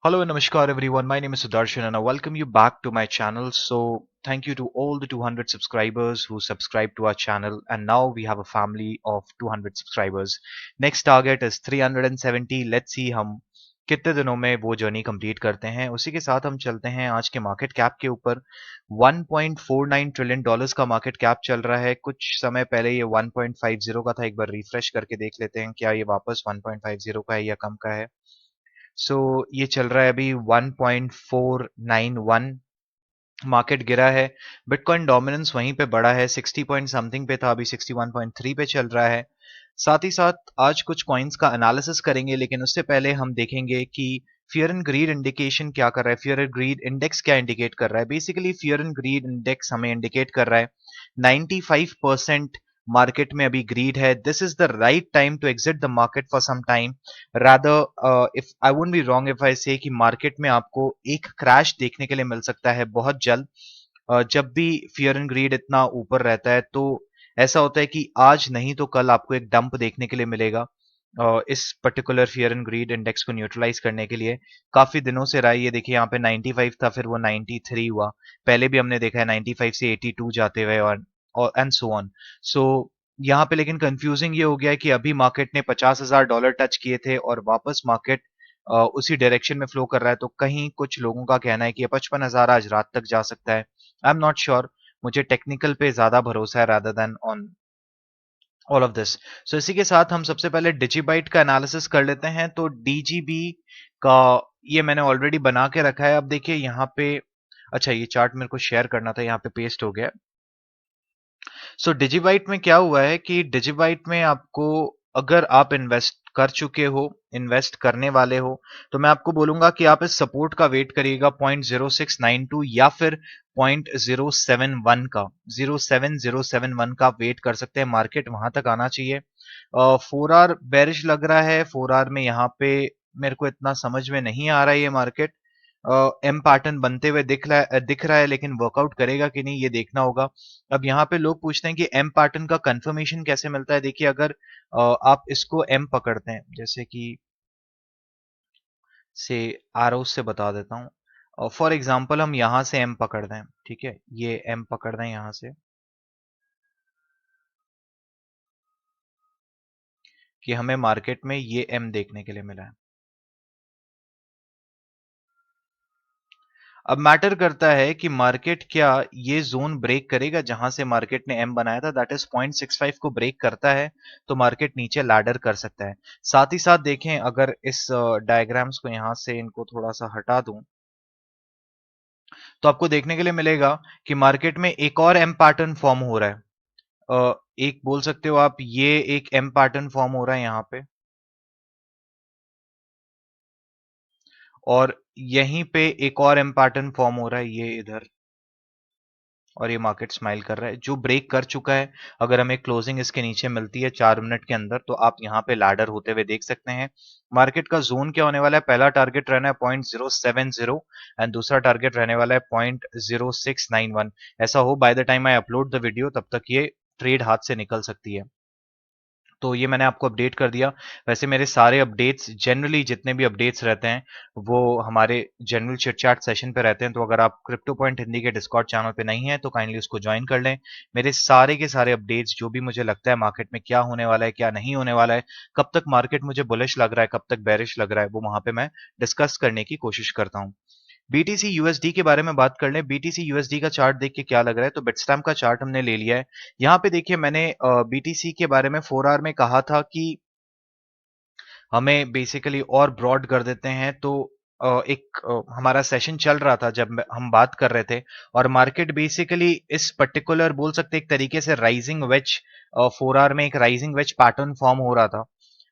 Hello and namaskar everyone. My name is Sudarshan and I welcome you back to my channel. So thank you to all the 200 subscribers who subscribed to our channel, and now we have a family of 200 subscribers. Next target is 370. Let's see हम कितने दिनों में वो journey complete करते हैं। उसी के साथ हम चलते हैं आज के मार्केट कैप के ऊपर। 1.49 ट्रिलियन डॉलर्स का मार्केट कैप चल रहा है। कुछ समय पहले ये 1.50 का था। एक बार रिफ्रेश करके देख लेते हैं क्या ये वापस 1.50 का है या कम का है। सो ये चल रहा है अभी 1.491। मार्केट गिरा है। बिटकॉइन डोमिनेंस वहीं पे बढ़ा है, 60 पॉइंट समथिंग पे था, अभी 61.3 पे चल रहा है। साथ ही साथ आज कुछ कॉइन्स का एनालिसिस करेंगे, लेकिन उससे पहले हम देखेंगे कि फियर एंड ग्रीड इंडिकेशन क्या कर रहा है, फियर एंड ग्रीड इंडेक्स क्या इंडिकेट कर रहा है। Basically fear and greed index हमें इंडिकेट कर रहा है 95% मार्केट में अभी ग्रीड है। This is the right time to exit the market for some time. Rather if I wouldn't be wrong if I say कि मार्केट में आपको एक क्रैश देखने के लिए मिल सकता है बहुत जल्द। जब भी फियर एंड ग्रीड इतना ऊपर रहता है तो ऐसा होता है कि आज नहीं तो कल आपको एक डंप देखने के लिए मिलेगा। इस particular fear and greed index को न्यूट्रलाइज करने के लिए काफी दिनों से रहा है। ये देखिए यहाँ पे 95 था, फिर वो 93 हुआ। पहले भी हमने देखा है 95 से 82 जाते हुए, और एंड सो ऑन। सो यहाँ पे लेकिन कंफ्यूजिंग ये हो गया है कि अभी मार्केट ने $50,000 टच किए थे और वापस मार्केट उसी डायरेक्शन में फ्लो कर रहा है। तो कहीं कुछ लोगों का कहना है कि ये 55,000 आज रात तक जा सकता है। I am not sure. मुझे टेक्निकल पे ज्यादा भरोसा है rather than on all of this. So इसी के साथ हम सबसे पहले डिजिबाइट का एनालिसिस कर लेते हैं। तो डीजीबी का ये मैंने ऑलरेडी बना के रखा है। अब देखिए यहाँ पे, अच्छा ये चार्ट मेरे को शेयर करना था, यहाँ पे पेस्ट हो गया। सो डिजिबाइट में क्या हुआ है कि डिजिबाइट में आपको, अगर आप इन्वेस्ट कर चुके हो, इन्वेस्ट करने वाले हो, तो मैं आपको बोलूंगा कि आप इस सपोर्ट का वेट करिएगा 0.0692 या फिर 0.071 का, 07071 का वेट कर सकते हैं। मार्केट वहां तक आना चाहिए। 4 आवर बेरिश लग रहा है। 4 आवर में यहाँ पे मेरे को इतना समझ में नहीं आ रहा है ये मार्केट। एम पैटर्न बनते हुए दिख रहा है, लेकिन वर्कआउट करेगा कि नहीं ये देखना होगा। अब यहाँ पे लोग पूछते हैं कि एम पैटर्न का कंफर्मेशन कैसे मिलता है। देखिए अगर आप इसको एम पकड़ते हैं, जैसे कि से आर से बता देता हूँ। फॉर एग्जाम्पल हम यहाँ से एम पकड़ दें, ठीक है, ये एम पकड़ दें यहाँ से, कि हमें मार्केट में ये एम देखने के लिए मिला है। अब मैटर करता है कि मार्केट क्या ये जोन ब्रेक करेगा जहां से मार्केट ने एम बनाया था, दैट इज 0.65 को ब्रेक करता है तो मार्केट नीचे लैडर कर सकता है। साथ ही साथ देखें, अगर इस डायग्राम्स को यहां से इनको थोड़ा सा हटा दूं, तो आपको देखने के लिए मिलेगा कि मार्केट में एक और एम पैटर्न फॉर्म हो रहा है। एक बोल सकते हो आप, ये एक एम पैटर्न फॉर्म हो रहा है यहाँ पे, और यहीं पे एक और एम पैटर्न फॉर्म हो रहा है, ये इधर, और ये मार्केट स्माइल कर रहा है जो ब्रेक कर चुका है। अगर हमें क्लोजिंग इसके नीचे मिलती है 4 मिनट के अंदर, तो आप यहाँ पे लैडर होते हुए देख सकते हैं। मार्केट का जोन क्या होने वाला है, पहला टारगेट रहना है 0.070 एंड दूसरा टारगेट रहने वाला है 0.0691। ऐसा हो by the time I upload the video, तब तक ये ट्रेड हाथ से निकल सकती है। तो ये मैंने आपको अपडेट कर दिया। वैसे मेरे सारे अपडेट्स, जनरली जितने भी अपडेट्स रहते हैं, वो हमारे जनरल चिट चैट सेशन पे रहते हैं। तो अगर आप क्रिप्टो पॉइंट हिंदी के डिस्कॉर्ड चैनल पे नहीं है तो काइंडली उसको ज्वाइन कर लें। मेरे सारे के सारे अपडेट्स, जो भी मुझे लगता है मार्केट में क्या होने वाला है क्या नहीं होने वाला है, कब तक मार्केट मुझे बुलिश लग रहा है कब तक बेरिश लग रहा है, वो वहां पे मैं डिस्कस करने की कोशिश करता हूँ। बीटीसी यूएसडी के बारे में बात कर लें। बीटीसी यूएसडी का चार्ट देख के क्या लग रहा है, तो बिटस्टैम्प का चार्ट हमने ले लिया है। यहाँ पे देखिए मैंने बीटीसी के बारे में 4 आवर में कहा था कि हमें बेसिकली और ब्रॉड कर देते हैं। तो एक हमारा सेशन चल रहा था जब हम बात कर रहे थे, और मार्केट बेसिकली इस पर्टिकुलर बोल सकते एक तरीके से राइजिंग वेज, 4 आवर में एक राइजिंग वेज पैटर्न फॉर्म हो रहा था।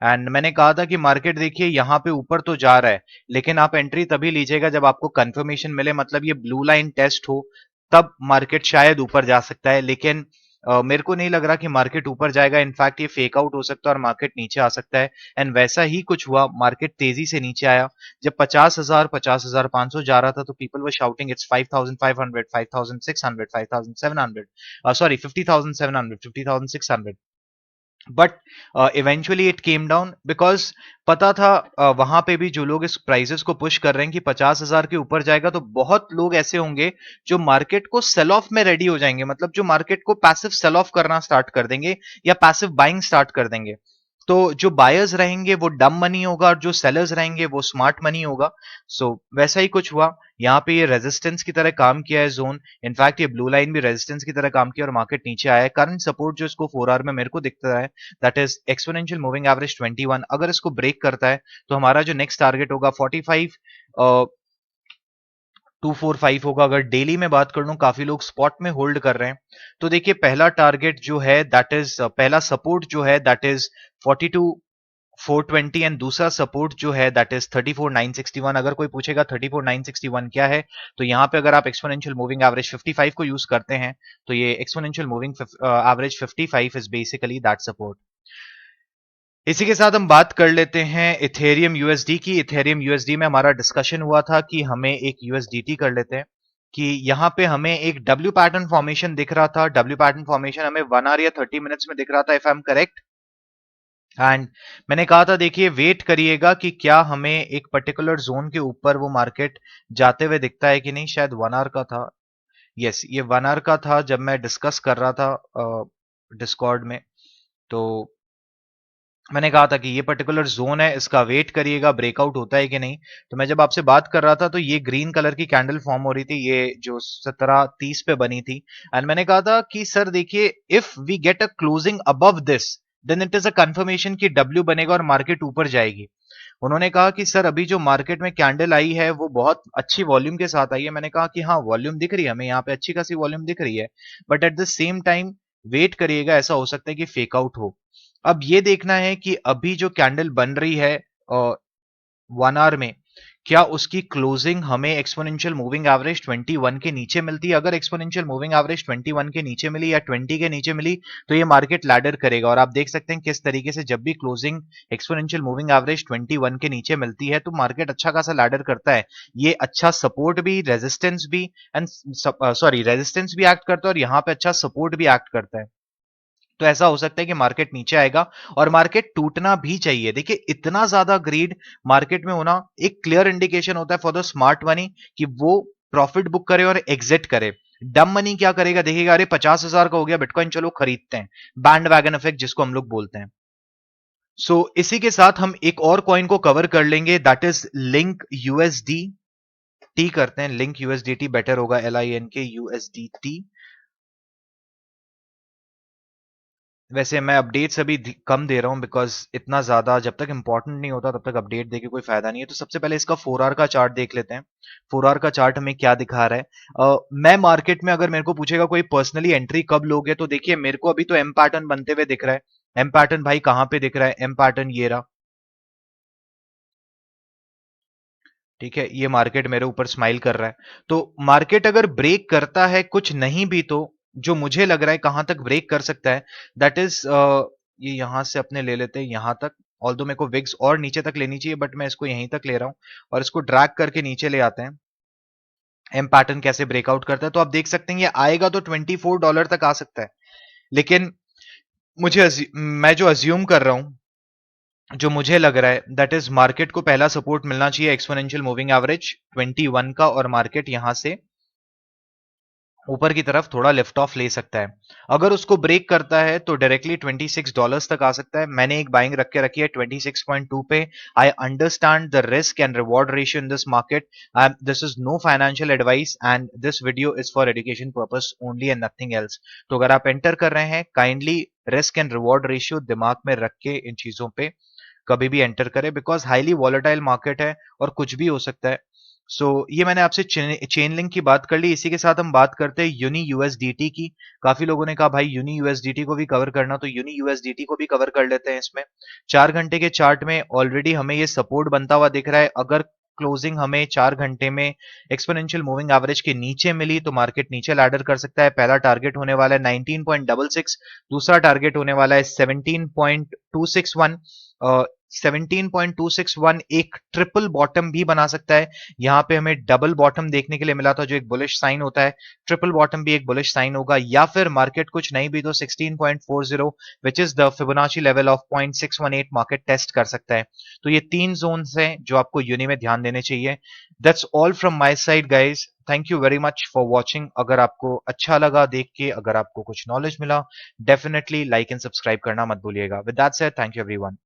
एंड मैंने कहा था कि मार्केट देखिए यहाँ पे ऊपर तो जा रहा है, लेकिन आप एंट्री तभी लीजिएगा जब आपको कंफर्मेशन मिले, मतलब ये ब्लू लाइन टेस्ट हो, तब मार्केट शायद ऊपर जा सकता है। लेकिन मेरे को नहीं लग रहा कि मार्केट ऊपर जाएगा। इनफैक्ट ये फेक आउट हो सकता है और मार्केट नीचे आ सकता है। एंड वैसा ही कुछ हुआ, मार्केट तेजी से नीचे आया। जब 50,000 50,500 जा रहा था तो people were shouting it's 5,500 5,600 5,700, sorry 50,700 50,600। But eventually it came down because पता था वहां पे भी जो लोग इस प्राइसेस को पुश कर रहे हैं कि 50,000 के ऊपर जाएगा, तो बहुत लोग ऐसे होंगे जो मार्केट को सेल ऑफ में रेडी हो जाएंगे, मतलब जो मार्केट को पैसिव सेल ऑफ करना स्टार्ट कर देंगे या पैसिव बाइंग स्टार्ट कर देंगे। तो जो बायर्स रहेंगे वो डम मनी होगा और जो सेलर्स रहेंगे वो स्मार्ट मनी होगा। सो वैसा ही कुछ हुआ। यहाँ पे ये रेजिस्टेंस की तरह काम किया है जोन। इनफैक्ट ये ब्लू लाइन भी रेजिस्टेंस की तरह काम किया और मार्केट नीचे आया है। करंट सपोर्ट जो इसको 4 आवर में मेरे को दिखता है, that is exponential moving average 21। अगर इसको ब्रेक करता है तो हमारा जो नेक्स्ट टारगेट होगा 45 245 होगा। अगर डेली में बात कर लूं, काफी लोग स्पॉट में होल्ड कर रहे हैं। तो देखिए पहला टारगेट जो है दैट इज पहला सपोर्ट जो है दैट इज 42 420 एंड दूसरा सपोर्ट जो है दैट इज 34,961। अगर कोई पूछेगा 34,961 क्या है, तो यहाँ पे अगर आप एक्सपोनेंशियल मूविंग एवरेज 55 को यूज करते हैं तो ये exponential moving average 55 is basically that support. इसी के साथ हम बात कर लेते हैं इथेरियम यूएसडी की। इथेरियम यूएसडी में हमारा डिस्कशन हुआ था कि हमें एक यूएसडीटी कर लेते हैं, कि यहाँ पे हमें एक डब्ल्यू पैटर्न फॉर्मेशन दिख रहा था। डब्ल्यू पैटर्न फॉर्मेशन हमें 1 आवर या 30 मिनट्स में दिख रहा था, if I am correct. And मैंने कहा था देखिए वेट करिएगा कि क्या हमें एक पर्टिकुलर जोन के ऊपर वो मार्केट जाते हुए दिखता है कि नहीं। शायद 1 आवर का था, यस ये 1 आवर का था जब मैं डिस्कस कर रहा था डिस्कॉर्ड में। तो मैंने कहा था कि ये पर्टिकुलर जोन है, इसका वेट करिएगा ब्रेकआउट होता है कि नहीं। तो मैं जब आपसे बात कर रहा था तो ये ग्रीन कलर की कैंडल फॉर्म हो रही थी, ये जो 17:30 पे बनी थी। एंड मैंने कहा था कि सर देखिए if we get a closing above this then it is a confirmation कि डब्ल्यू बनेगा और मार्केट ऊपर जाएगी। उन्होंने कहा कि सर अभी जो मार्केट में कैंडल आई है वो बहुत अच्छी वॉल्यूम के साथ आई है। मैंने कहा कि हाँ वॉल्यूम दिख रही है हमें, यहाँ पे अच्छी खासी वॉल्यूम दिख रही है, but at the same time wait करिएगा, ऐसा हो सकता है कि फेक आउट हो। अब ये देखना है कि अभी जो कैंडल बन रही है 1 आवर में, क्या उसकी क्लोजिंग हमें एक्सपोनेंशियल मूविंग एवरेज 21 के नीचे मिलती है। अगर एक्सपोनेंशियल मूविंग एवरेज 21 के नीचे मिली या 20 के नीचे मिली तो ये मार्केट लैडर करेगा। और आप देख सकते हैं किस तरीके से जब भी क्लोजिंग एक्सपोनेंशियल मूविंग एवरेज 21 के नीचे मिलती है तो मार्केट अच्छा खासा लैडर करता है। ये अच्छा सपोर्ट भी, रेजिस्टेंस भी एंड सॉरी रेजिस्टेंस भी एक्ट करता है और यहाँ पे अच्छा सपोर्ट भी एक्ट करता है। तो ऐसा हो सकता है कि मार्केट नीचे आएगा और मार्केट टूटना भी चाहिए। देखिए इतना ज्यादा ग्रीड मार्केट में होना एक क्लियर इंडिकेशन होता है फॉर द स्मार्ट मनी कि वो प्रॉफिट बुक करे और एग्जिट करे। डम मनी क्या करेगा, देखिएगा अरे 50,000 का हो गया बिटकॉइन, चलो खरीदते हैं, बैंड वैगन इफेक्ट जिसको हम लोग बोलते हैं। सो इसी के साथ हम एक और कॉइन को कवर कर लेंगे that is link USD T. करते हैं लिंक यूएसडीटी, बेटर होगा LINK USDT। वैसे मैं अपडेट्स अभी कम दे रहा हूं बिकॉज इतना ज्यादा जब तक इंपॉर्टेंट नहीं होता तब तक अपडेट देके कोई फायदा नहीं है। तो सबसे पहले इसका 4 आवर का चार्ट देख लेते हैं। 4 आवर का चार्ट हमें क्या दिखा रहा है। मैं मार्केट में अगर मेरे को पूछेगा कोई पर्सनली एंट्री कब लोगे, तो देखिए मेरे को अभी तो एम पैटर्न बनते हुए दिख रहा है। एम पैटर्न भाई कहां पे दिख रहा है, एम पैटर्न ये रहा। ठीक है, ये मार्केट मेरे ऊपर स्माइल कर रहा है। तो मार्केट अगर ब्रेक करता है कुछ नहीं भी तो जो मुझे लग रहा है कहां तक ब्रेक कर सकता है दैट इज ये यहां से अपने ले लेते हैं यहां तक। ऑल्दो मेरे को विग्स और नीचे तक लेनी चाहिए बट मैं इसको यहीं तक ले रहा हूं और इसको ड्रैग करके नीचे ले आते हैं। एम पैटर्न कैसे ब्रेकआउट करता है तो आप देख सकते हैं ये आएगा तो $24 तक आ सकता है। लेकिन मैं जो अज्यूम कर रहा हूं, जो मुझे लग रहा है दैट इज मार्केट को पहला सपोर्ट मिलना चाहिए एक्सपोनेंशियल मूविंग एवरेज 21 का, और मार्केट यहां से ऊपर की तरफ थोड़ा लिफ्ट ऑफ ले सकता है। अगर उसको ब्रेक करता है तो डायरेक्टली $26 तक आ सकता है। मैंने एक बाइंग रख के रखी है 26.2 पे। I understand the risk and reward ratio in this market. This is no financial advice and this video is for education purpose only and nothing else. तो अगर आप एंटर कर रहे हैं kindly risk and reward ratio दिमाग में रख के इन चीजों पे कभी भी एंटर करें बिकॉज हाईली वॉलेटाइल मार्केट है और कुछ भी हो सकता है। ये मैंने आपसे चेन लिंक की बात कर ली। इसी के साथ हम बात करते हैं यूनी यूएसडीटी की। काफी लोगों ने कहा भाई यूनी यूएसडीटी को भी कवर करना, तो यूनी यूएसडीटी को भी कवर कर लेते हैं इसमें। 4 घंटे के चार्ट में ऑलरेडी हमें ये सपोर्ट बनता हुआ दिख रहा है। अगर क्लोजिंग हमें 4 घंटे में एक्सपोनेंशियल मूविंग एवरेज के नीचे मिली तो मार्केट नीचे लैडर कर सकता है। पहला टारगेट होने वाला है 19.66, दूसरा टारगेट होने वाला है 17.261, 17.261 एक ट्रिपल बॉटम भी बना सकता है। यहाँ पे हमें डबल बॉटम देखने के लिए मिला था जो एक बुलिश साइन होता है, ट्रिपल बॉटम भी एक बुलिश साइन होगा, या फिर मार्केट कुछ नहीं भी तो 16.40 which is the Fibonacci level of 0.618 market test कर सकता है। तो ये 3 जोन्स हैं जो आपको यूनी में ध्यान देने चाहिए। That's all from my side guys, thank you very much for watching. अगर आपको अच्छा लगा देख के, अगर आपको कुछ नॉलेज मिला, डेफिनेटली लाइक एंड सब्सक्राइब करना मत भूलिएगा। With that said, thank you everyone.